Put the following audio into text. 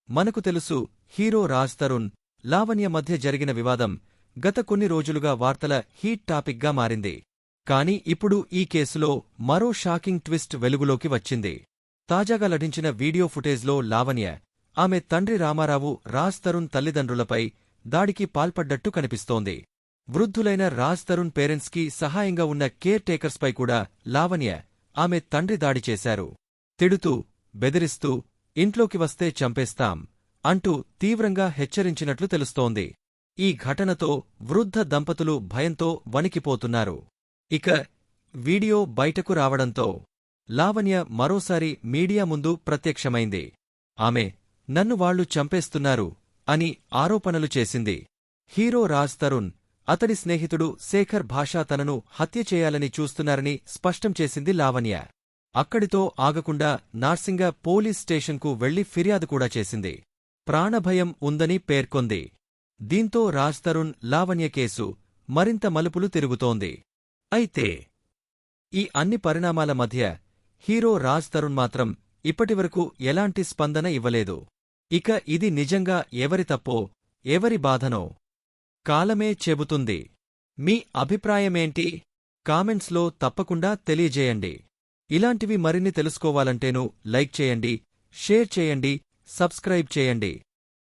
మనకు తెలుసు, హీరో రాజ్ తరుణ్, లావణ్య మధ్య జరిగిన వివాదం గత కొన్ని రోజులుగా వార్తల హీట్ టాపిక్గా మారింది. కాని ఇప్పుడు ఈ కేసులో మరో షాకింగ్ ట్విస్ట్ వెలుగులోకి వచ్చింది. తాజాగా లభించిన వీడియో ఫుటేజ్లో లావణ్య, ఆమె తండ్రి రామారావు, రాజ్ తరుణ్ తల్లిదండ్రులపై దాడికి పాల్పడ్డట్టు కనిపిస్తోంది. వృద్ధులైన రాజ్ తరుణ్ పేరెంట్స్కి సహాయంగా ఉన్న కేర్ టేకర్స్పై కూడా లావణ్య, ఆమె తండ్రి దాడి చేశారు. తిడుతూ, బెదిరిస్తూ, ఇంట్లోకి వస్తే చంపేస్తాం అంటూ తీవ్రంగా హెచ్చరించినట్లు తెలుస్తోంది. ఈ ఘటనతో వృద్ధ దంపతులు భయంతో వణికిపోతున్నారు. ఇక వీడియో బయటకు రావడంతో లావణ్య మరోసారి మీడియా ముందు ప్రత్యక్షమైంది. ఆమె, నన్ను వాళ్లు చంపేస్తున్నారు అని ఆరోపణలు చేసింది. హీరో రాజ్ తరుణ్, అతడి స్నేహితుడు శేఖర్ భాషా తనను హత్య చేయాలని చూస్తున్నారని స్పష్టం చేసింది లావణ్య. అక్కడితో ఆగకుండా నార్సింగ పోలీస్ స్టేషన్కు వెళ్లి ఫిర్యాదు కూడా చేసింది. ప్రాణభయం ఉందని పేర్కొంది. దీంతో రాజ్ తరుణ్, లావణ్య కేసు మరింత మలుపులు తిరుగుతోంది. అయితే ఈ అన్ని పరిణామాల మధ్య హీరో రాజ్ తరుణ్ మాత్రం ఇప్పటివరకు ఎలాంటి స్పందన ఇవ్వలేదు. ఇక ఇది నిజంగా ఎవరి తప్పో, ఎవరి బాధనో కాలమే చెబుతుంది. మీ అభిప్రాయమేంటి? కామెంట్స్లో తప్పకుండా తెలియజేయండి. ఇలాంటివి మరిన్ని తెలుసుకోవాలంటేను లైక్ చేయండి, షేర్ చేయండి, సబ్స్క్రైబ్ చేయండి.